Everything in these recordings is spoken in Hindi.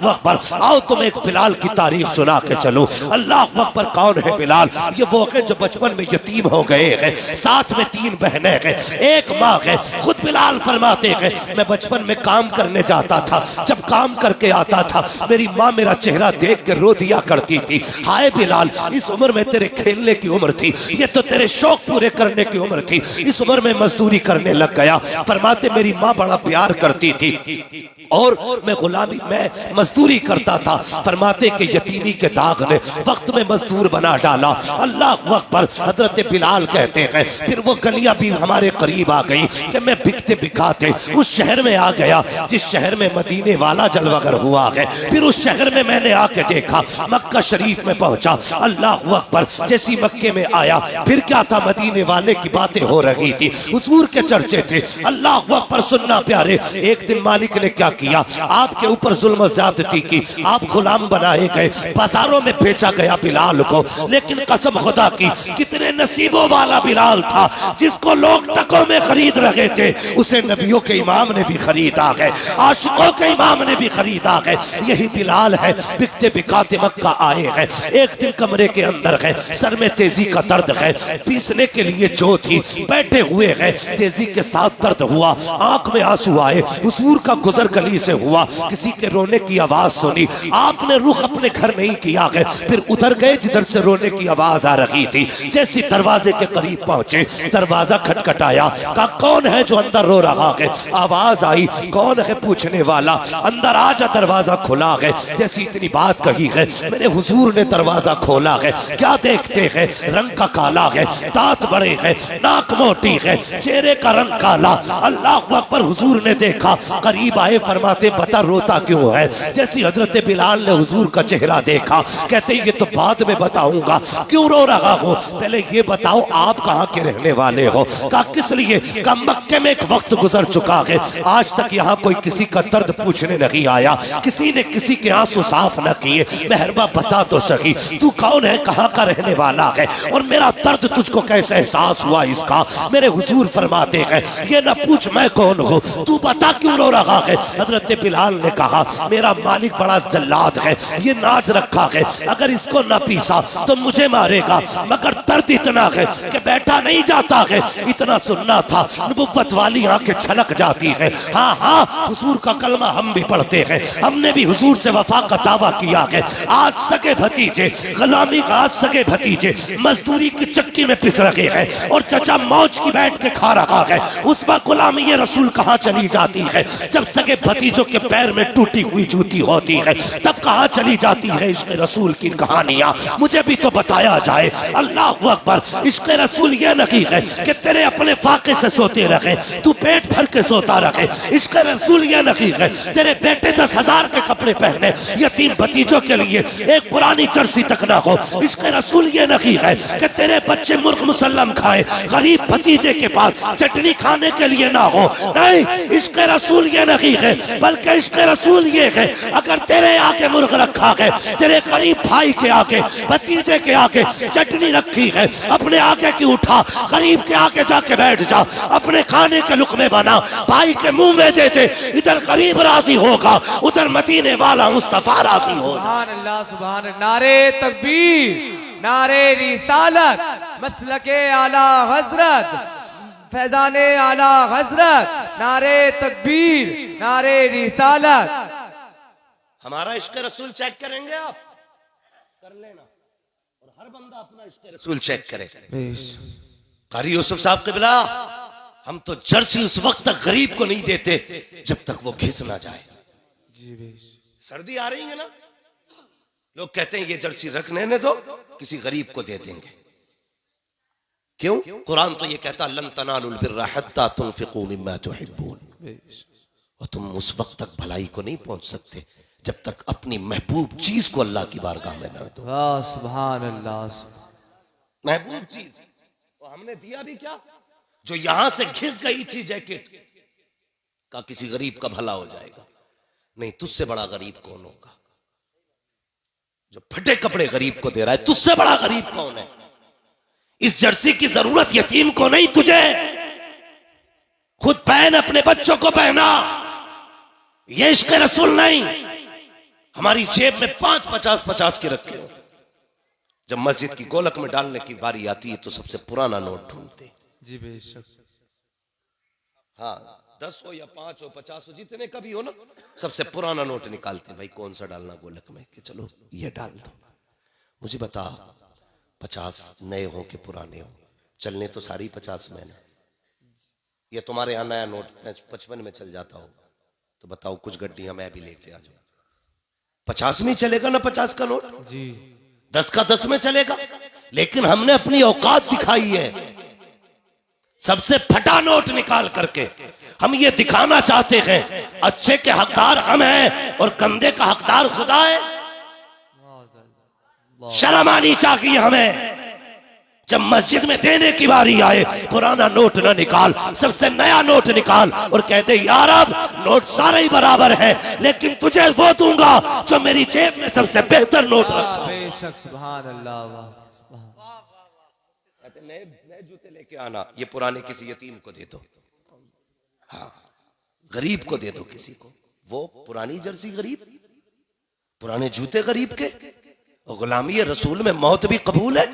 अल्लाह अकबर। आओ तुम एक बिलाल की तारीफ सुना के चलो। अल्लाह अकबर। कौन है बिलाल? ये वो है जो बचपन में यतीम हो गए हैं, साथ में 3 बहनें हैं, एक माँ है। खुद बिलाल फरमाते हैं मैं बचपन में काम करने जाता था, जब काम करके आता था मेरी माँ मेरा चेहरा देख के रो दिया करती थी, हाय बिलाल इस उम्र में तेरे खेलने की उम्र थी, ये तो तेरे शौक पूरे करने की उम्र थी, इस उम्र में मजदूरी करने लग गया। फरमाते मेरी माँ बड़ा प्यार करती थी और मैं गुलामी में मजदूरी करता था। फरमाते कि यतीमी के दाग ने वक्त में मजदूर बना डाला। अल्लाह अकबर। हजरत बिलाल कहते हैं फिर वो गलियां भी हमारे करीब आ गई कि मैं बिकते बिकाते उस शहर में आ गया जिस शहर में मदीने वाला जलवागर हुआ है। फिर उस शहर में मैंने आके देखा, मक्का शरीफ में पहुंचा। अल्लाह अकबर। जैसी मक्के में आया फिर क्या था, मदीने वाले की बातें हो रही थी, हुजूर के चर्चे थे। अल्लाह अकबर। सुनना प्यारे, एक दिन मालिक ने क्या किया, आपके ऊपर जुल्म ज्यादती की, आप गुलाम बनाए गए, बाजारों में बेचा गया बिलाल को। लेकिन कसम खुदा की कितने नसीबों वाला बिलाल था जिसको लोग टकों में खरीद रहे थे, उसे नबियों के इमाम ने भी खरीदा है, आशिकों के इमाम ने भी खरीदा है। यही बिलाल है, बिकते बिकाते मक्का आए हैं। एक दिन कमरे के अंदर है, सर में तेजी का दर्द है, पीसने के लिए जो थी बैठे हुए हैं, तेजी के साथ दर्द हुआ, आंख में आंसू आए। हुजूर का गुजर गली से हुआ, किसी के रोने की आवाज सुनी, आपने रुख अपने घर नहीं किया है, फिर उधर गए जिधर से रोने की आवाज आ रही थी। जैसे दरवाजे के करीब पहुंचे, दरवाजा खटखटाया, कहा कौन है जो अंदर रो रहा है? आवाज आई कौन है पूछने वाला, अंदर आजा, दरवाजा खुला है। जैसी इतनी बात कही है, मेरे हुजूर ने दरवाजा खोला है। क्या देखते हैं, रंग का काला है, दांत बड़े हैं, नाक मोटी है, चेहरे का रंग काला। अल्लाह अकबर। हुजूर ने देखा, करीब आए, फरमाते बता रोता क्यों है? जैसी हजरत बिलाल ने हुजूर का चेहरा देखा, कहते ये तो बाद में बताऊंगा, क्यों रो रहा हो, पहले ये बताओ आप कहाँ के रहने वाले हो? कहा किस लिए? कहा मक्के में एक वक्त गुजर चुका है, आज तक यहाँ कोई किसी का दर्द पूछने नहीं आया, किसी ने किसी के आंसू साफ न किए, मेहरबा बता तो सकी तू कौन है, कहाँ का रहने वाला है, और मेरा दर्द तुझको कैसे एहसास हुआ इसका? मेरे हुजूर फरमाते हैं ये न पूछ मैं कौन हूँ, तू बता क्यों रो रहा है? हजरत बिलाल ने कहा मेरा मालिक बड़ा जल्लाद है, ये नाज रखा है, अगर इसको न पीसा तो मुझे मारेगा, मगर दर्द इतना है कि बैठा नहीं जाता है। इतना सुनना था, नबुव्वत वाली आंखें छलक जाती है। हाँ हाँ, हुजूर का कलमा हम भी पढ़ते हैं, हमने भी हुजूर से वफा का दावा किया है। आज सगे भतीजे, गुलामी का आज सगे भतीजे मजदूरी की चक्की में पिस रहे हैं और चचा मौज की बैठ के खा रहा है। उस वक्त गुलामी ये रसूल कहाँ चली जाती है? जब सगे भतीजों के पैर में टूटी हुई जूती होती है तब कहाँ चली जाती है इश्क़ रसूल की कहानियां? मुझे भी तो बताया जाए। अल्लाह अकबर। इश्क़ रसूल ये नहीं है कि तेरे अपने फाके से सोते रहे, तू पेट भर के सोता रहे। इश्क़ रसूल ये नहीं है तेरे बेटे 10,000 के कपड़े पहने, यतीम भतीजों के लिए एक पुरानी जर्सी तक ना हो। इश्क़ रसूल ये नहीं है कि तेरे बच्चे मुर्ग मुसल्लम खाए, गरीब भतीजे के पास चटनी खाने के लिए ना हो। नहीं, इश्क़ रसूल ये नहीं है, बल्कि इश्क़ रसूल ये है अगर तेरे आगे मुर्ग रखा है, तेरे गरीब भाई के आगे, भतीजे के आगे चटनी रखी है, अपने आगे की उठा, गरीब के आगे जाके बैठ जा, अपने खाने के लुक़मे बना, भाई के मुंह में दे दे, इधर गरीब राजी होगा, उधर मदीने वाला मुस्तफा राजी होगा। सुभान अल्लाह, सुभान अल्लाह। नारे तकबीर, नारे रिसालत, मसलके आला हजरत, फैजाने आला हजरत, नारे तकबीर, नारे रिसालत। हमारा इश्क़ रसूल चेक करेंगे आप? कर लेना, और हर बंदा अपना इश्क़ रसूल चेक करे। कारी यूसुफ साहब क़िबला, हम तो जर्सी उस वक्त तक गरीब को नहीं देते जब तक वो घिस ना जाए। सर्दी आ रही है ना, लोग कहते हैं ये जर्सी रखने ने दो, किसी गरीब को दे देंगे। क्यों? कुरान तो ये कहता लन तनालुल बिर्रा हत्ता तुनफिकू मिम्मा तुहिब्बून, और तुम उस वक्त तक भलाई को नहीं पहुंच सकते जब तक अपनी महबूब चीज को अल्लाह की बारगाह में न दो। सुभान अल्लाह। महबूब चीज तो हमने दिया भी क्या? जो यहां से घिस गई थी जैकेट का किसी गरीब का भला हो जाएगा। नहीं, तुझसे बड़ा गरीब कौन होगा? जो फटे कपड़े गरीब को दे रहा है, तुझसे बड़ा गरीब कौन है? इस जर्सी की जरूरत यतीम को नहीं, तुझे खुद पहन, अपने बच्चों को पहना। ये इश्क़ रसूल नहीं। हमारी जेब में 5-50 के रखे हो। जब मस्जिद की गोलक में डालने की बारी आती है तो सबसे पुराना नोट ढूंढते हैं। जी बेशक। हाँ, 10 हो या 5 हो 50 हो, जितने का भी हो ना, सबसे पुराना नोट निकालते हैं। भाई कौन सा डालना गोलक में, कि चलो ये डाल दो। मुझे बता, 50 नए हो के पुराने हो, चलने तो सारी 50 में ना। ये तुम्हारे यहाँ नया नोट 55 में चल जाता हो तो बताओ, कुछ गड्डियां मैं भी लेके आ जाऊं। 50 में चलेगा ना 50 का नोट जी। 10 का 10 में चलेगा। लेकिन हमने अपनी औकात दिखाई है, सबसे फटा नोट निकाल करके हम ये दिखाना चाहते हैं अच्छे के हकदार हम हैं और गंदे का हकदार खुदा है। शर्म आनी चाहिए हमें। जब मस्जिद में देने की बारी आए, पुराना नोट ना निकाल, सबसे नया नोट निकाल और कहते यार अब नोट सारे ही बराबर है, लेकिन तुझे वो दूंगा जो मेरी जेब में सबसे बेहतर नोट रखता। बेशक, सुभान अल्लाह। नए जूते लेके आना, ये पुराने किसी यतीम को दे दो, हाँ गरीब को दे दो किसी को। वो पुरानी जर्सी गरीब, पुराने जूते गरीब के। और गुलामी रसूल में मौत भी कबूल है।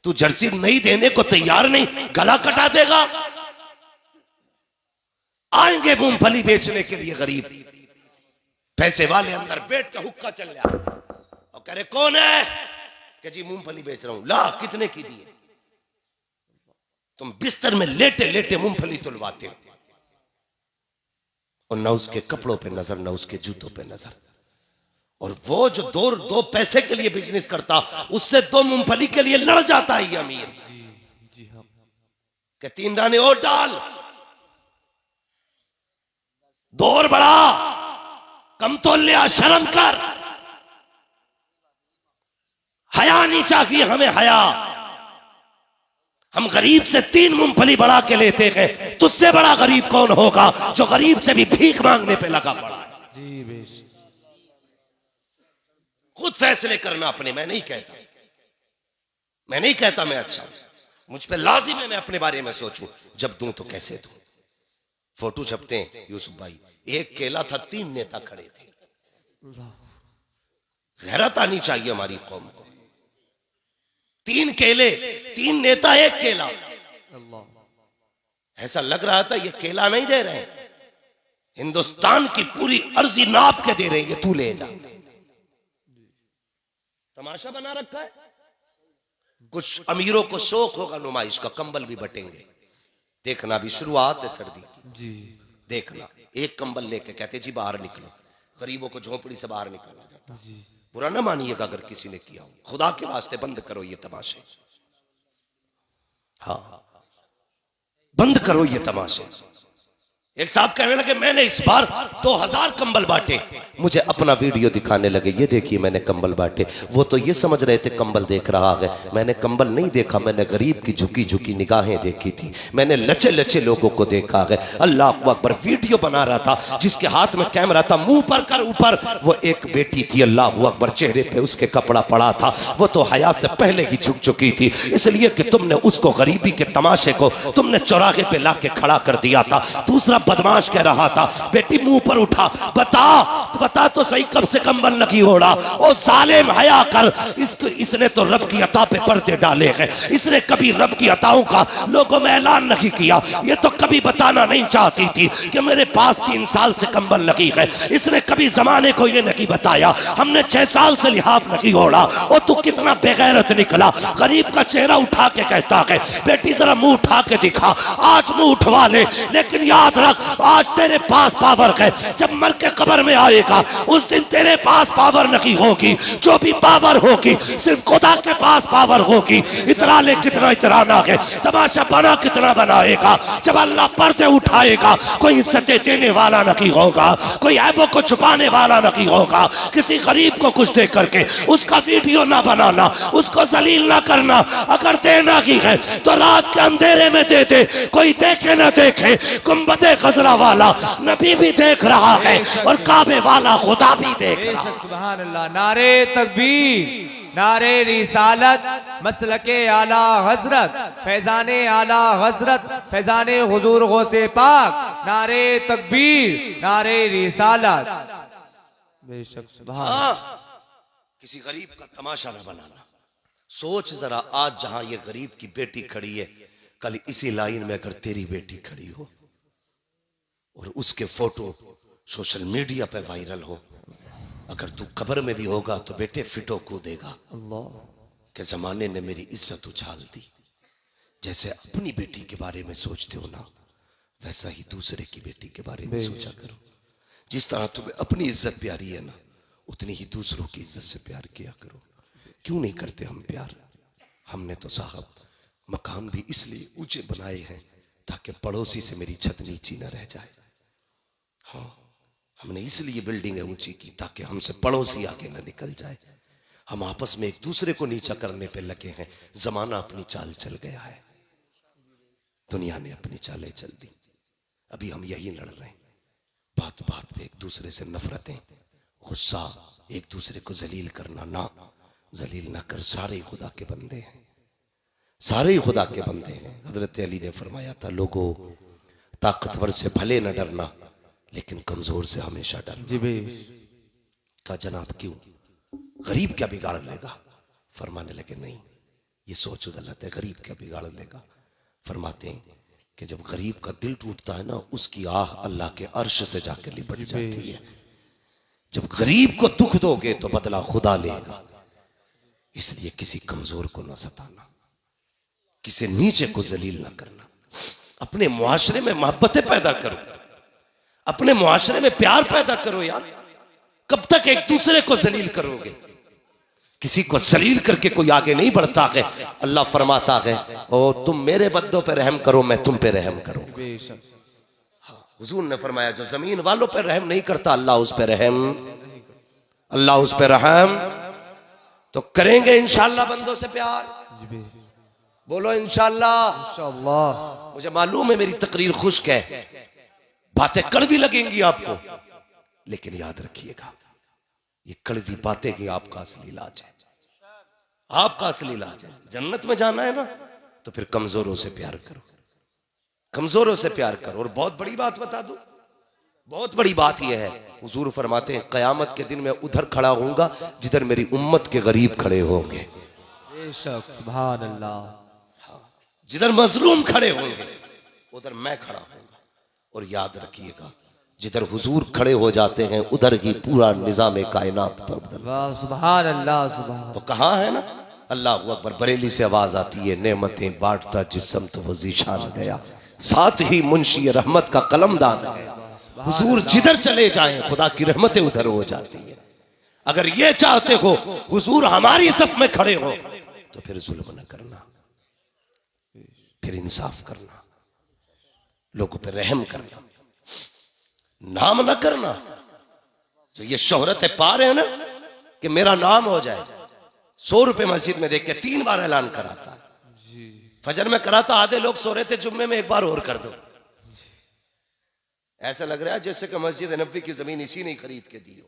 तू जर्सी नहीं देने को तैयार नहीं, गला कटा देगा। आएंगे मूंगफली बेचने के लिए गरीब, पैसे वाले अंदर बैठ के हुक्का चल रहा और कह रहे कौन है, कि जी मूंगफली बेच रहा हूं। ला कितने की दी है? तुम बिस्तर में लेटे लेटे मूंगफली तुलवाते हो और न उसके कपड़ों पे नजर, न उसके जूतों पे नजर। और वो जो दो पैसे के लिए बिजनेस करता, उससे 2 मूंगफली के लिए लड़ जाता है ये अमीर। जी हाँ। कि 3 दाने और डाल, 2 और बढ़ा, कम तो लिया, शर्म कर। हया नहीं चाहिए हमें, हया। हम गरीब से 3 मूंगफली बढ़ा के लेते हैं, तुझसे बड़ा गरीब कौन होगा जो गरीब से भी भीख मांगने पे लगा पड़ा है। जी बेशक। खुद फैसले करना अपने। मैं नहीं कहता मैं अच्छा हूं, मुझ पे लाजिम है मैं अपने बारे में सोचूं। जब दूं तो कैसे दूं। फोटो छपते हैं यूसुफ भाई, एक केला था, 3 नेता खड़े थे। गैरत आनी चाहिए हमारी कौम को। 3 केले, 3 नेता, 1 केला। ऐसा लग रहा था ये केला नहीं दे रहे हैं, हिंदुस्तान की पूरी अर्जी नाप के दे रहे हैं, ये तू ले जा। तमाशा बना रखा है। कुछ अमीरों को शौक होगा नुमाइश का, कंबल भी बटेंगे। देखना भी शुरुआत है सर्दी की जी। देखना, एक कंबल लेके कहते जी बाहर निकलो। गरीबों को झोपड़ी से बाहर निकाला जाता। जी। बुरा ना मानिएगा अगर किसी ने किया हो, खुदा के वास्ते बंद करो ये तमाशे। हाँ बंद करो ये तमाशे। एक साहब कहने लगे मैंने इस बार 2000 कंबल बांटे। मुझे अपना वीडियो दिखाने लगे, ये देखिए मैंने कंबल बांटे। वो तो ये समझ रहे थे कंबल देख रहा है, मैंने कंबल नहीं देखा, मैंने गरीब की झुकी झुकी निगाहें देखी थी, मैंने लचे लचे लोगों को देखा है। अल्लाह अकबर, वीडियो बना रहा था, जिसके हाथ में कैमरा था, मुंह पर कर ऊपर वो एक बेटी थी। अल्लाह अकबर, चेहरे पे उसके कपड़ा पड़ा था, वो तो हया से पहले ही झुक चुकी थी, इसलिए कि तुमने उसको गरीबी के तमाशे को तुमने चौराहे पे लाके खड़ा कर दिया था। दूसरा बदमाश कह रहा था बेटी मुंह पर उठा, बता तो सही कब से कंबल लगी होड़ा। ओ जालिम, हया कर। इसने तो रब की अता पे पर्दे डाले हैं, इसने कभी रब की अताओं का लोगों में ऐलान नहीं किया। ये तो कभी बताना नहीं चाहती थी कि मेरे पास 3 साल से कंबल लगी है, इसने कभी जमाने को ये नहीं बताया। हमने 6 साल से लिहाफ नहीं ओढ़ा। और तू कितना बेगैरत निकला। गरीब का चेहरा उठा के कहता है बेटी जरा मुंह उठा के दिखा। आज मुंह उठवा ले, लेकिन याद रख आज तेरे पास पावर है, जब मर के कब्र में आएगा उस दिन तेरे पास पावर नहीं होगी। जो भी पावर होगी सिर्फ खुदा के पास पावर होगी। इतरा ले कितना इतराना है, तमाशा बना कितना बनाएगा। जब अल्लाह पर्दे उठाएगा कोई इज्जतें देने वाला नहीं होगा, कोई ऐबों को छुपाने वाला नहीं होगा। किसी गरीब को कुछ दे करके उसका वीडियो ना बनाना, उसको जलील ना करना। अगर देना ही है तो रात के अंधेरे में दे दे, कोई देखे ना देखे। गुंबदे खजरा वाला नबी भी देख रहा है और काबे वाला खुदा भी देख रहा है। सुभान अल्लाह। नारे तकबीर, नारे रिसालत, मसलके आला हजरत, फैजाने आला हजरत, फैजाने हुजूर गौसे पाक। नारे तकबीर, नारे रिसालत। बेशक सुभान। हाँ, किसी गरीब का तमाशा न बनाना। सोच जरा, आज जहां ये गरीब की बेटी खड़ी है, कल इसी लाइन में अगर तेरी बेटी खड़ी हो और उसके फोटो सोशल मीडिया पे वायरल हो, अगर तू कब्र में भी होगा तो बेटे फिटो कूदेगा अल्लाह कि जमाने ने मेरी इज्जत उछाल दी। जैसे अपनी बेटी के बारे में सोचते हो ना, वैसा ही दूसरे की बेटी के बारे में सोचा करो। जिस तरह तुम्हें अपनी इज्जत प्यारी है ना, उतनी ही दूसरों की इज्जत से प्यार किया करो। क्यों नहीं करते हम प्यार? हमने तो साहब मकान भी इसलिए ऊंचे बनाए हैं ताकि पड़ोसी से मेरी छत नीची न रह जाए। हाँ, हमने इसलिए बिल्डिंगें ऊंची की ताकि हमसे पड़ोसी आगे न निकल जाए। हम आपस में एक दूसरे को नीचा करने पे लगे हैं। जमाना अपनी चाल चल गया है, दुनिया ने अपनी चालें चल दी। अभी हम यही लड़ रहे हैं, बात बात पे एक दूसरे से नफरतें, गुस्सा, एक दूसरे को जलील करना। ना, जलील ना कर, सारे खुदा के बंदे हैं, सारे खुदा के बंदे हैं। हजरत अली ने फरमाया था, लोगों ताकतवर से भले न डरना, लेकिन कमजोर से हमेशा डरना। जी बे। कहा जनाब क्यों, गरीब क्या बिगाड़ लेगा? फरमाने लगे नहीं, ये सोच गलत है, गरीब क्या बिगाड़ लेगा? फरमाते हैं कि जब गरीब का दिल टूटता है ना, उसकी आह अल्लाह के अर्श से जाकर लिपट जाती है। जब गरीब को दुख दोगे तो बदला खुदा लेगा। इसलिए किसी कमजोर को ना सताना, किसी नीचे को जलील ना करना। अपने मुआशरे में मोहब्बतें पैदा करो, अपने मुआशरे में प्यार पैदा करो। यार कब तक एक दूसरे को जलील करोगे? किसी को जलील करके कोई आगे नहीं बढ़ता है। अल्लाह फरमाता है, ओ तुम मेरे बंदों पे रहम करो, मैं तुम पे रहम करूंगा। हुजूर ने फरमाया, जो जमीन वालों पे रहम नहीं करता, अल्लाह उस पे रहम, अल्लाह उस पे रहम तो करेंगे इंशाअल्लाह बंदों से प्यार। बोलो इंशाअल्लाह। इंशाअल्लाह। मुझे मालूम है मेरी तकरीर खुश्क है, बातें कड़वी लगेंगी आपको, लेकिन याद रखिएगा ये कड़वी बातें ही आपका असली इलाज है, आपका असली इलाज है। जन्नत में जाना है ना, तो फिर कमजोरों से प्यार करो, कमजोरों से प्यार करो। और बहुत बड़ी बात बता दूं, बहुत बड़ी बात यह है, हुजूर फरमाते हैं कयामत के दिन मैं उधर खड़ा होऊंगा जिधर मेरी उम्मत के गरीब खड़े होंगे। बेशक सुभान अल्लाह। जिधर मजलूम खड़े होंगे उधर मैं खड़ा होऊंगा। और याद रखिएगा, जिधर हुजूर खड़े हो जाते हैं उधर ही पूरा निजाम कायनात पर बदलता। सुभान अल्लाह सुभान। तो कहाँ है ना, अल्लाह अकबर, बरेली से आवाज आती है, नेमतें बांटता जिस्म तो वो ज़ीशान गया, साथ ही मुंशी रहमत का कलमदान गया। हुजूर जिधर चले जाएं खुदा की रहमतें उधर हो जाती है। अगर ये चाहते हो हुजूर हमारी सफ में खड़े हो, तो फिर जुल्म न करना, फिर इंसाफ करना, लोगों पे रहम करना, नाम न करना। जो ये शोहरत पा रहे हैं ना कि मेरा नाम हो जाए, 100 रुपए मस्जिद में देख के 3 बार ऐलान कराता, फजर में कराता, आधे लोग सो रहे थे, जुम्मे में 1 बार और कर दो। ऐसा लग रहा है जैसे कि मस्जिद नबी की जमीन इसी ने खरीद के दी हो।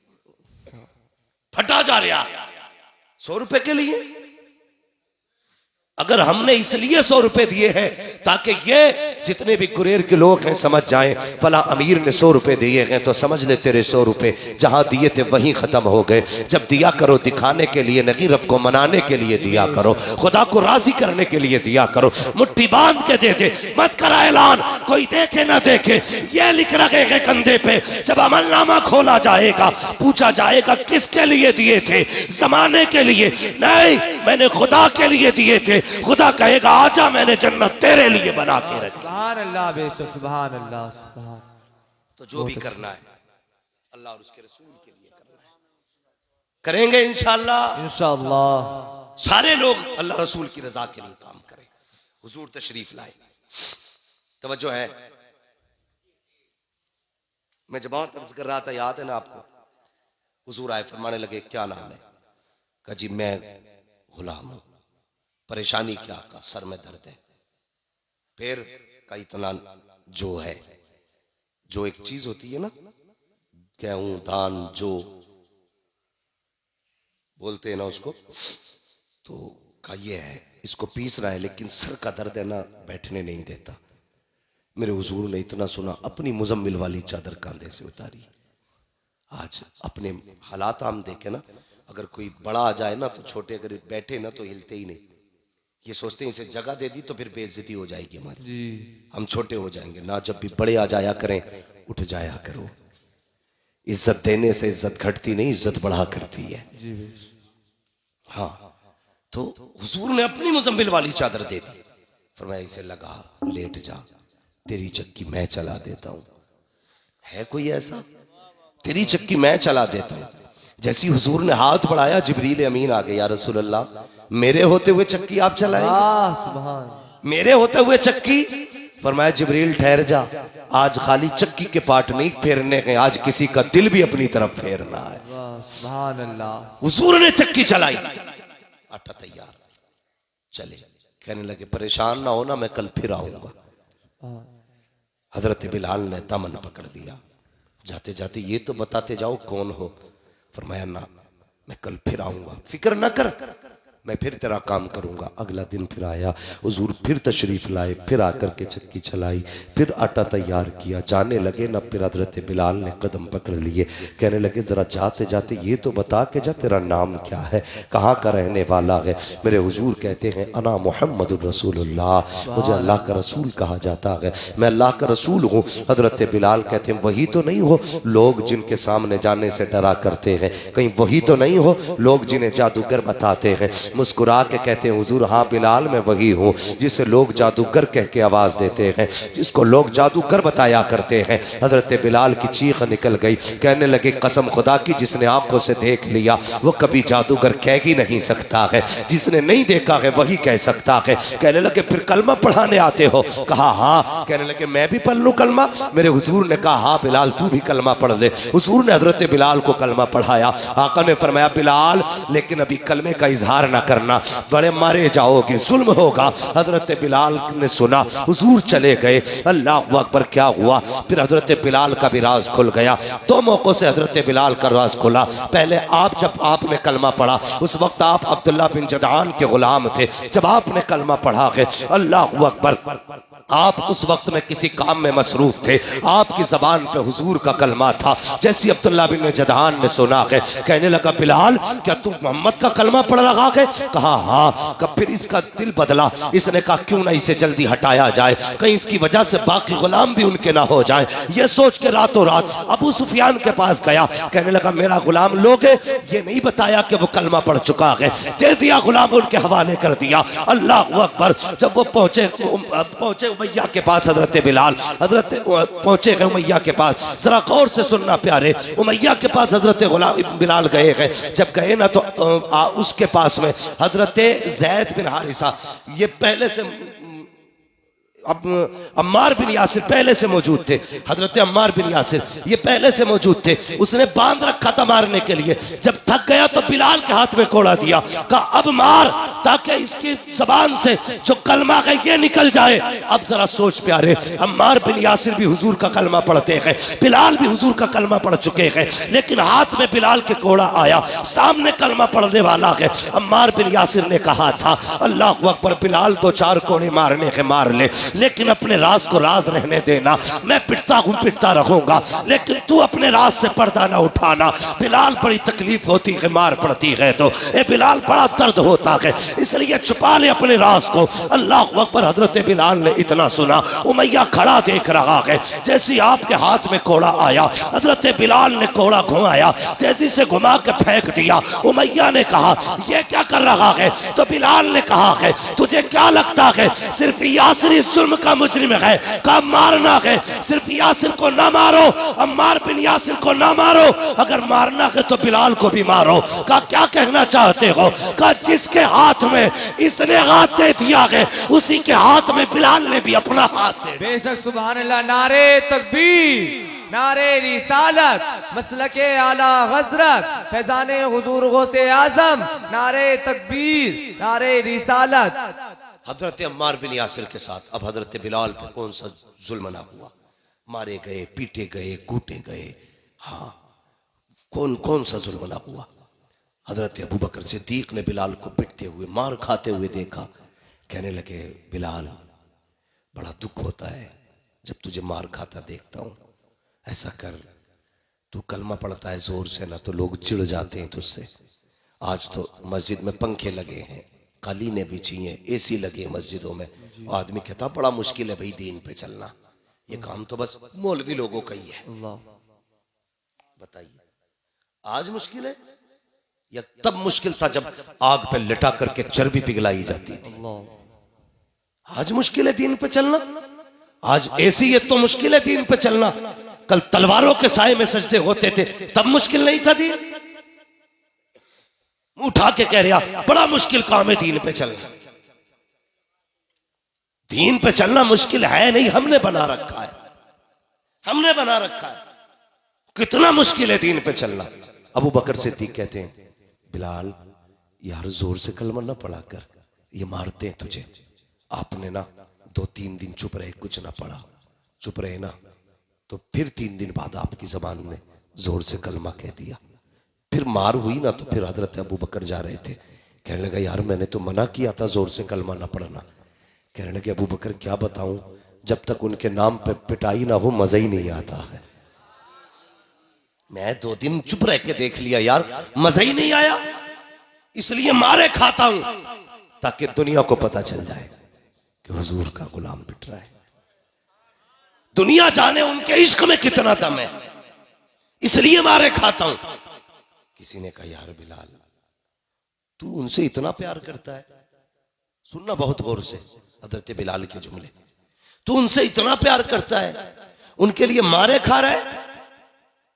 फटा जा रहा 100 रुपए के लिए। अगर हमने इसलिए 100 रुपए दिए हैं ताकि ये जितने भी कुरेर के लोग हैं समझ जाएं, फला अमीर ने 100 रुपए दिए हैं तो समझ ले तेरे 100 रुपए जहां दिए थे वहीं खत्म हो गए। जब दिया करो दिखाने के लिए नहीं, रब को मनाने के लिए दिया करो, खुदा को राजी करने के लिए दिया करो। मुट्ठी बांध के दे दे, मत करा ऐलान, कोई देखे ना देखे। ये लिख रखेगा कंधे पे, जब अमलनामा खोला जाएगा पूछा जाएगा किसके लिए दिए थे? जमाने के लिए नहीं, मैंने खुदा के लिए दिए थे। खुदा कहेगा आजा मैंने जन्नत तेरे लिए बना के रखी। सुभान अल्लाह बेशक सुभान अल्लाह सुभान। तो जो भी करना है अल्लाह और उसके रसूल के लिए करना है, करेंगे इंशाअल्लाह। इंशाअल्लाह सारे लोग अल्लाह रसूल की रजा के लिए काम करें। हुजूर तशरीफ लाए, तवज्जो है। मैं जब बात अर्ज कर रहा था, याद है ना आपको, हुजूर आए, फरमाने लगे क्या नाम है? कहा जी मैं गुलाम हूं। परेशानी क्या? का सर में दर्द है। फिर का इतना जो है, जो एक चीज होती है ना, गेहूं धान जो बोलते हैं ना उसको, तो का ये है, इसको पीस रहा है लेकिन सर का दर्द है ना, बैठने नहीं देता। मेरे हुजूर ने इतना सुना, अपनी मुजम्मिल वाली चादर कांधे से उतारी, आज अपने हालात हम देखें ना, अगर कोई बड़ा आ जाए ना तो छोटे अगर बैठे ना तो हिलते ही नहीं। ये सोचते हैं इसे जगह दे दी तो फिर बेइज्जती हो जाएगी हमारी, जी हम छोटे हो जाएंगे ना। जब भी बड़े आ जाया करें, उठ जाया करो। इज्जत देने से इज्जत घटती नहीं, इज्जत बढ़ा करती है। जी हाँ, तो हुजूर ने अपनी मुजम्मिल वाली चादर दे दी, फरमाया इसे लगा, लेट जा, तेरी चक्की मैं चला देता हूं। है कोई ऐसा? तेरी चक्की मैं चला देता हूं। जैसी हुजूर ने हाथ बढ़ाया, जिब्रील अमीन आ गए, या रसूल अल्लाह, मेरे होते हुए चक्की आप चलाएंगे? सुभान। मेरे होते हुए चक्की? फरमाया जिब्रील ठहर जा, आज खाली चक्की के पार्ट नहीं फेरने हैं, आज किसी का दिल भी अपनी तरफ फेरना है। वाह सुभान अल्लाह। हुजूर ने चक्की चलाई, आटा तैयार, चले। कहने लगे परेशान ना होना, मैं कल फिर आऊंगा। हजरत बिलाल ने दामन पकड़ लिया, जाते जाते ये तो बताते जाओ कौन हो। फरमाया ना, मैं कल फिर आऊंगा, फिक्र ना कर, मैं फिर तेरा काम करूंगा। अगला दिन फिर आया, हुजूर फिर तशरीफ लाए, फिर आकर के चक्की चलाई, फिर आटा तैयार किया, जाने लगे ना, फिर हजरत बिलाल ने कदम पकड़ लिए, कहने लगे जरा जाते जाते ये तो बता के जा, तेरा नाम क्या है, कहाँ का रहने वाला है। मेरे हुजूर कहते हैं अना मोहम्मद रसूलुल्लाह, मुझे अल्लाह का रसूल कहा जाता है, मैं अल्लाह का रसूल हूँ। हजरत बिलाल कहते हैं वही तो नहीं हो लोग जिनके सामने जाने से डरा करते हैं, कहीं वही तो नहीं हो लोग जिन्हें जादूगर बताते हैं। मुस्कुरा के कहते हैं हुजूर हाँ बिलाल मैं वही हूँ जिसे लोग जादूगर कह के आवाज देते हैं, जिसको लोग जादूगर बताया करते हैं। हजरत बिलाल की चीख निकल गई, कहने लगे कसम खुदा की जिसने आंखों से देख लिया वो कभी जादूगर कह ही नहीं सकता है, जिसने नहीं देखा है वही कह सकता है। कहने लगे फिर कलमा पढ़ाने आते हो? कहा हाँ। कहने लगे मैं भी पढ़ लूं कलमा? मेरे हुजूर ने कहा हाँ बिलाल तू भी कलमा पढ़ ले। हुजूर ने हजरत बिलाल को कलमा पढ़ाया। आका ने फरमाया बिलाल लेकिन अभी कलमे का इजहार ना करना, बड़े मारे जाओगे, जुल्म होगा। हजरत बिलाल ने सुना, हुजूर चले गए। अल्लाह अकबर, क्या हुआ? फिर हजरत बिलाल का भी राज खुल गया। दो मौकों से हजरत बिलाल का राज खुला। पहले आप जब आपने कलमा पढ़ा उस वक्त आप अब्दुल्ला बिन जदआन के गुलाम थे। जब आपने कलमा पढ़ा के अल्लाह अकबर, आप उस वक्त में किसी काम में मसरूफ थे, आपकी जबान पे हुजूर का कलमा था। जैसी अब्दुल्ला बिन जदआन ने सुना है, कहने लगा बिलाल क्या तू मोहम्मद का कलमा पढ़ रहा है? कहा हाँ। कब फिर इसका दिल बदला, इसने कहा क्यों ना इसे जल्दी हटाया जाए, कहीं इसकी वजह से बाकी गुलाम भी उनके ना हो जाए। ये सोच के रातों रात अबू सुफियान के पास गया, कहने लगा मेरा गुलाम लोगे? ये नहीं बताया कि वो कलमा पढ़ चुका है, दे दिया, गुलाम उनके हवाले कर दिया। अल्लाह अकबर। जब वो पहुंचे उमैया के पास, हजरत बिलाल हजरत पहुंचे हैं उमैया के पास। जरा गौर से सुनना प्यारे, उमैया के पास हजरत बिलाल गए हैं। जब गए ना तो उसके पास में हजरत जैद बिन हारिसा, ये पहले से अब अम्मार बिन यासिर पहले से मौजूद थे। हजरत अम्मार बिन यासिर ये पहले से मौजूद थे। उसने बांध रखा था मारने के लिए। जब थक गया तो बिलाल के हाथ में कोड़ा दिया, कहा अब मार ताकि इसकी जबान से जो कलमा है ये निकल जाए। अब जरा सोच प्यारे, अम्मार बिन यासिर भी हुजूर का कलमा पढ़ते हैं, बिलाल भी हुजूर का कलमा पढ़ चुके हैं, लेकिन हाथ में बिलाल के कोड़ा आया, सामने कलमा पढ़ने वाला है। अम्मार बिन यासिर ने कहा था अल्लाह अकबर, बिलाल दो चार कोड़े मारने के मार ले, लेकिन अपने राज को राज रहने देना। मैं पिटता हूं पिटता रहूंगा, लेकिन तू अपने राज से पर्दा ना उठाना। बिलाल बड़ी तकलीफ होती है मार पड़ती है तो, ए बिलाल बड़ा दर्द होता है, इसलिए छुपा ले अपने राज को। अल्लाह अकबर। हजरत बिलाल ने इतना सुना, उमैया खड़ा देख रहा है। जैसे आपके हाथ में कोड़ा आया, हजरत बिलाल ने कोड़ा घुमाया, तेजी से घुमा के फेंक दिया। उमैया ने कहा यह क्या कर रहा है? तो बिलाल ने कहा है तुझे क्या लगता है सिर्फ यासिर इस जुल्म का मुजरिम है, का मारना है? सिर्फ यासिर को ना मारो, अम्मार बिन यासिर को ना मारो, अगर मारना है तो बिलाल को भी मारो। का क्या कहना चाहते हो? का जिसके हाथ में इसने हाथ दे दिया है उसी के हाथ में बिलाल ने भी अपना हाथ दे। बेशक सुभान अल्लाह। नारे तकबीर, नारे रिसालत, मसलके आला हजरत, फैजाने हुजूर गौसे आजम, नारे तकबीर, नारे रिसालत। हजरत अम्मार बिन यासिर के साथ अब हजरत बिलाल पे कौन सा जुल्म ना हुआ? मारे गए, पीटे गए, कूटे गए। हाँ, कौन कौन सा जुल्म ना हुआ? हजरत अबू बकर सिद्दीक ने बिलाल को पिटते हुए, मार खाते हुए देखा। कहने लगे बिलाल बड़ा दुख होता है जब तुझे मार खाता देखता हूं। ऐसा कर, तू कलमा पढ़ता है जोर से ना तो लोग चिढ़ जाते हैं तुझसे। आज तो मस्जिद में पंखे लगे हैं, कालीनें बिछी हैं, एसी लगे हैं मस्जिदों में। आदमी कहता बड़ा मुश्किल है भाई दीन पे चलना, ये काम तो बस मौलवी लोगों का ही है। बताइए आज मुश्किल है या तब मुश्किल था जब आग पे लिटा करके चर्बी पिघलाई जाती थी। आज मुश्किल है दीन पे चलना, आज एसी है तो मुश्किल है दीन पे चलना। कल तलवारों के साए में सजदे होते थे तब मुश्किल नहीं था दीन। मुंह उठा के कह रहा बड़ा मुश्किल काम है दीन पे चलना। दीन पे चलना मुश्किल है नहीं, हमने बना रखा है, हमने बना रखा है। कितना मुश्किल है दीन पे चलना। अबू बकर सिद्दीक कहते हैं बिलाल यार जोर से कलमा ना पढ़ा कर, ये मारते हैं तुझे। आपने ना 2-3 दिन चुप रहे, कुछ ना पढ़ा, चुप रहे ना, तो फिर 3 दिन बाद आपकी जबान ने जोर से कलमा कह दिया। फिर मार हुई ना तो फिर हजरत अबू बकर जा रहे थे, कहने लगा यार मैंने तो मना किया था जोर से कलमा ना पढ़ना। कहने लगे अबू बकर क्या बताऊं, जब तक उनके नाम पे पिटाई ना हो मजा ही नहीं आता है। मैं 2 दिन चुप रह के देख लिया यार, मजा ही नहीं आया, इसलिए मारे खाता हूं ताकि दुनिया को पता चल जाए कि हुजूर का गुलाम पिट रहा है। दुनिया जाने उनके इश्क में कितना दम है, इसलिए मारे खाता हूं। किसी ने कहा यार बिलाल तू उनसे इतना प्यार करता है, सुनना बहुत गौर से हजरत बिलाल के जुमले, तू उनसे इतना प्यार करता है, उनके लिए मारे खा रहा है,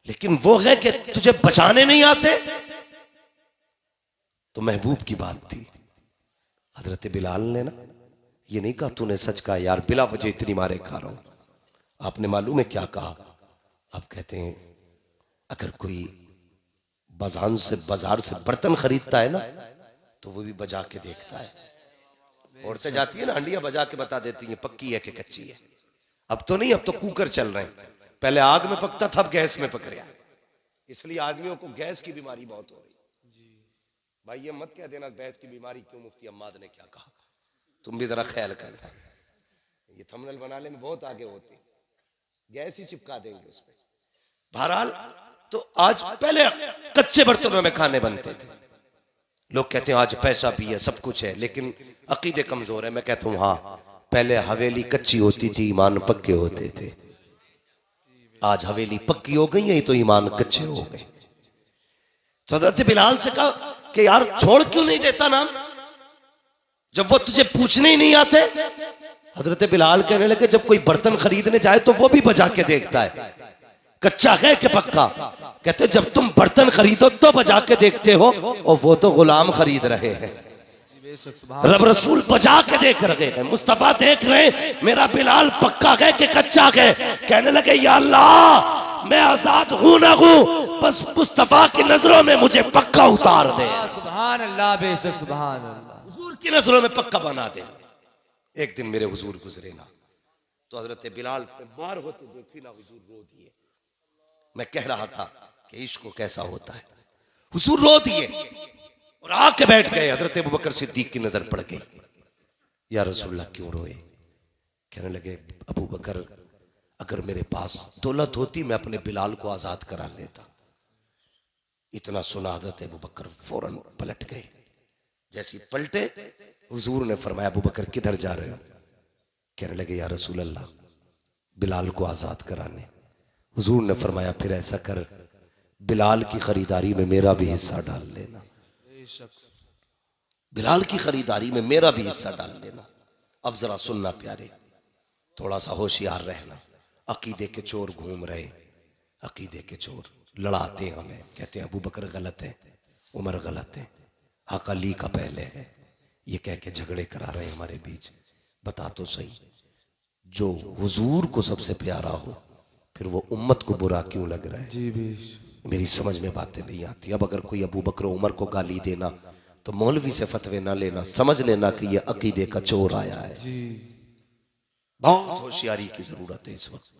लेकिन वो है कि तुझे बचाने नहीं आते। तो महबूब की बात थी। हजरत बिलाल ने ना ये नहीं कहा तूने सच कहा यार बिला वजह इतनी मारे खा रहा हूं। आपने मालूम है क्या कहा? आप कहते हैं अगर कोई बाजार से बर्तन खरीदता है ना तो वो भी बजा के देखता है। औरतें जाती है ना हंडिया बजा के बता देती हैं पक्की है कि कच्ची है। अब तो नहीं, अब तो कुकर चल रहे हैं, पहले आग में पकता था अब गैस में पक रहा है, इसलिए आदमियों को गैस की बीमारी बहुत हो रही। भाई ये मत कह देना गैस की बीमारी क्यों, मुफ्ती अम्माद ने क्या कहा, तुम भी जरा ख्याल करना। ये थंबनेल बनाने में बहुत आगे होते, गैस ही चिपका देंगे उस पर। बहरहाल तो आज पहले कच्चे बर्तनों में खाने बनते थे। लोग कहते हैं आज पैसा भी है सब कुछ है लेकिन अकीदे कमजोर है। मैं कहता हूं हाँ, पहले हवेली कच्ची होती थी, ईमान पक्के होते थे। आज हवेली पक्की हो गई है तो ईमान कच्चे हो गए। तो हजरत बिलाल से कहा कि यार छोड़ क्यों नहीं देता नाम, जब वो तुझे पूछने ही नहीं आते। हजरत बिलाल कहने लगे जब कोई बर्तन खरीदने जाए तो वो भी बजा के देखता है कच्चा है कि पक्का। कहते जब तुम बर्तन खरीदो तो बजा के देखते हो, और वो तो गुलाम खरीद रहे हैं, रब रसूल बजा के देख रहे हैं, मुस्तफा देख रहे मेरा बिलाल पक्का है कि कच्चा है। कहने लगे या अल्लाह मैं आजाद हूं ना हूं, बस मुस्तफा की नजरों में मुझे पक्का उतार दे। सुभान अल्लाह, बेशक सुभान अल्लाह, हुजूर की नजरों में पक्का बना दे। एक दिन मेरे हुजूर गुजरे ना तो हजरत बिलाल पे मार होती देखी ना, हुजूर रो दिए। मैं कह रहा था कि इश्क को कैसा होता है, हुजूर रो दिए और आके बैठ गए। हजरत अबू बकर सिद्दीक की नजर पड़ गई, या रसूलल्लाह क्यों रोए? कहने लगे अबू बकर अगर मेरे पास दौलत होती मैं अपने बिलाल को आजाद करा लेता। इतना सुना हजरत अबू बकर फौरन पलट गए। जैसे पलटे हुजूर ने फरमाया अबू बकर किधर जा रहे हो? कहने लगे या रसूलल्लाह बिलाल को आजाद कराने। हुजूर ने फरमाया फिर ऐसा कर बिलाल की खरीदारी में मेरा भी हिस्सा डाल लेना, बिलाल की खरीदारी में मेरा भी हिस्सा डाल लेना। अब जरा सुनना प्यारे, थोड़ा सा होशियार रहना। अकीदे के चोर घूम रहे, अकीदे के चोर लड़ाते हैं हमें, कहते हैं अबू बकर गलत है, उमर गलत है, हक अली का पहले है, ये कह के झगड़े करा रहे हैं हमारे बीच। बता तो सही, जो हुजूर को सबसे प्यारा हो फिर वो उम्मत को बुरा क्यों लग रहा है? जी मेरी समझ में बातें नहीं आती। अब अगर कोई अबू बकर उमर को गाली देना तो मौलवी से फतवे ना लेना, समझ लेना कि ये अकीदे का चोर आया है। बहुत होशियारी की जरूरत है इस वक्त,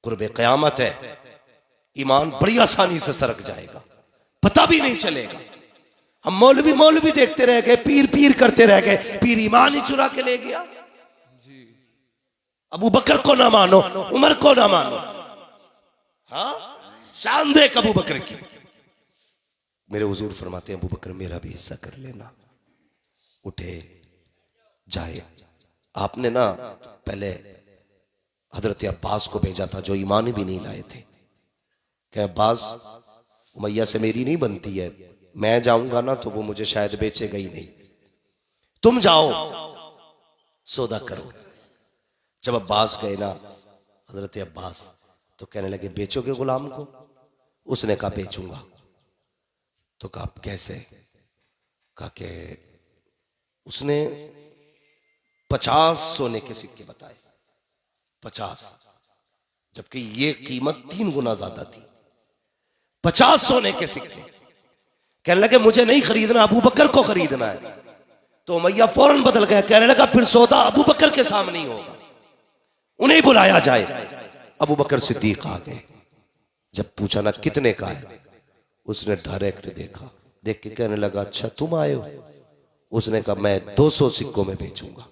कुर्बे क़यामत है, ईमान बड़ी आसानी से सरक जाएगा, पता भी नहीं चलेगा। हम मौलवी मौलवी देखते रह गए, पीर पीर करते रह गए, पीर ईमान ही चुरा के ले गया। अबू बकर को ना मानो, उमर को ना मानो, हाँ शान देख अबू बकर की। मेरे हुजूर फरमाते हैं अबू बकर मेरा भी हिस्सा कर लेना। उठे जाए। आपने ना पहले हजरत अब्बास को भेजा था जो ईमान भी नहीं लाए थे, कि अब्बास उमैया से मेरी नहीं बनती है, मैं जाऊंगा ना तो वो मुझे शायद बेचेगा ही नहीं, तुम जाओ सौदा करो। जब अब्बास गए ना हजरत अब्बास तो कहने लगे बेचोगे गुलाम को? उसने कहा बेचूंगा। तो कहा कैसे? कहा कि उसने 50 सोने के सिक्के बताए, 50, जबकि ये कीमत 3 गुना ज्यादा थी। 50 सोने के सिक्के। कहने लगे मुझे नहीं खरीदना, अबू बकर को खरीदना है। तो उमैया फौरन बदल गया, कहने लगा फिर सौदा अबू बकर के सामने ही होगा, उन्हें बुलाया जाए। अबू बकर सिद्दीक आ गए। जब पूछा ना कितने का है, उसने डायरेक्ट देखा, देख के कहने लगा अच्छा तुम आए हो? उसने कहा मैं 200 सिक्कों में बेचूंगा।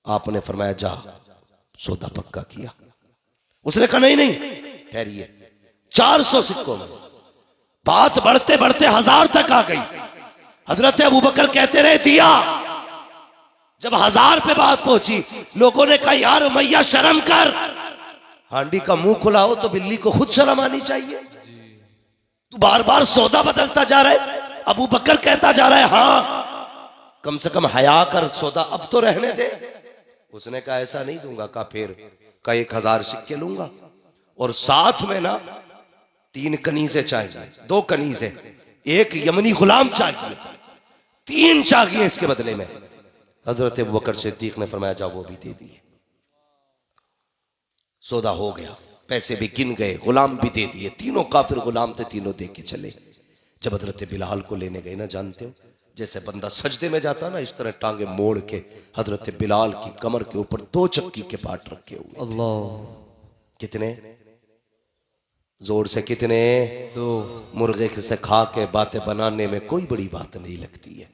आपने फरमाया जा, सौदा पक्का किया। उसने कहा नहीं नहीं ठहरिए, 400 सिक्कों में। बात बढ़ते बढ़ते 1000 तक आ गई। हजरत अबू बकर कहते रहे दिया। जब 1000 पे बात पहुंची, लोगों ने कहा यार उमैया शर्म कर, हांडी का मुंह खुला हो तो बिल्ली को खुद शर्म आनी चाहिए। तू बार बार सौदा बदलता जा रहा है। अबू बकर कहता जा रहा है हाँ कम से कम हया कर, सौदा अब तो रहने दे। उसने कहा ऐसा नहीं दूंगा। कहा फिर? का 1000 सिक्के लूंगा और साथ में ना 3 कनीज़ें चाहिए, 2 कनीज़ें, 1 यमनी गुलाम चाहिए, 3 चाहिए इसके बदले में। हजरत अबू बकर सिद्दीक ने फरमाया जा वो भी दे दिए। सौदा हो गया, पैसे भी गिन गए, गुलाम भी दे दिए। तीनों काफिर गुलाम थे, तीनों दे के चले। जब हजरत बिलाल को लेने गए ना, जानते हो जैसे बंदा सजदे में जाता ना, इस तरह टांगे मोड़ के हजरत बिलाल की कमर के ऊपर 2 चक्की के पाट रखे हुए। अल्लाह। कितने जोर से? कितने? 2। मुर्गे से खा के बातें बनाने में कोई बड़ी बात नहीं लगती है।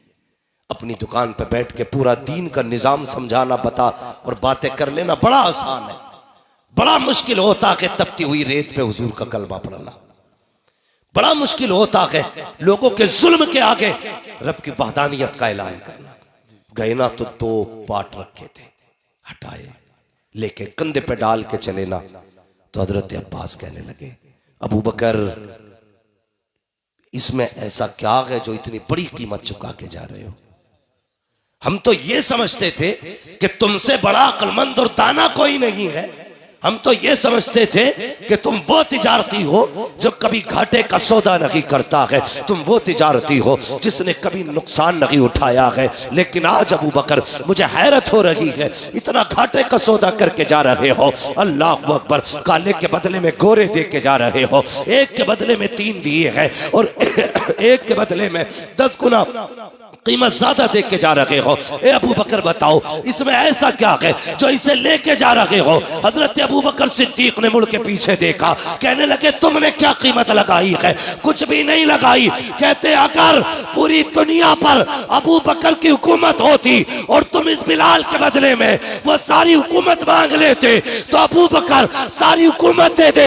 अपनी दुकान पे बैठ के पूरा दीन का निजाम समझाना बता और बातें कर लेना बड़ा आसान है। बड़ा मुश्किल होता है तपती हुई रेत पे हुजूर का कलमा पढ़ना। बड़ा मुश्किल होता है लोगों के जुल्म के आगे रब की वहदानियत का ऐलान करना। गए ना तो 2 पाट रखे थे, हटाए, लेके कंधे पे डाल के चले ना। तो हजरत अब्बास कहने लगे अबू बकर इसमें ऐसा क्या है जो इतनी बड़ी कीमत चुका के जा रहे हो? हम तो ये समझते थे कि तुमसे बड़ा अक्लमंद और दाना कोई नहीं है। हम तो ये समझते थे कि तुम वो तिजारती हो जो कभी घाटे का सौदा नहीं करता है, तुम वो तिजारती हो जिसने कभी नुकसान नहीं उठाया है। लेकिन आज अबू बकर मुझे हैरत हो रही है, इतना घाटे का सौदा करके जा रहे हो। अल्लाह अकबर, काले के बदले में गोरे दे के जा रहे हो, 1 के बदले में 3 दिए हैं और 1 के बदले में 10 गुना कीमत ज्यादा दे के जा रहे हो। ए अबू बकर बताओ इसमें ऐसा क्या है जो इसे लेके जा रहे हो? हजरत अबू बकर सिद्दीक ने मुड़ के पीछे देखा, कहने लगे तुमने क्या कीमत लगाई है? कुछ भी नहीं लगाई। कहते अगर पूरी दुनिया पर अबू बकर की हुकूमत होती और तुम इस बिलाल के बदले में वो सारी हुकूमत मांग लेते तो अबू बकर सारी हुकूमत दे दे।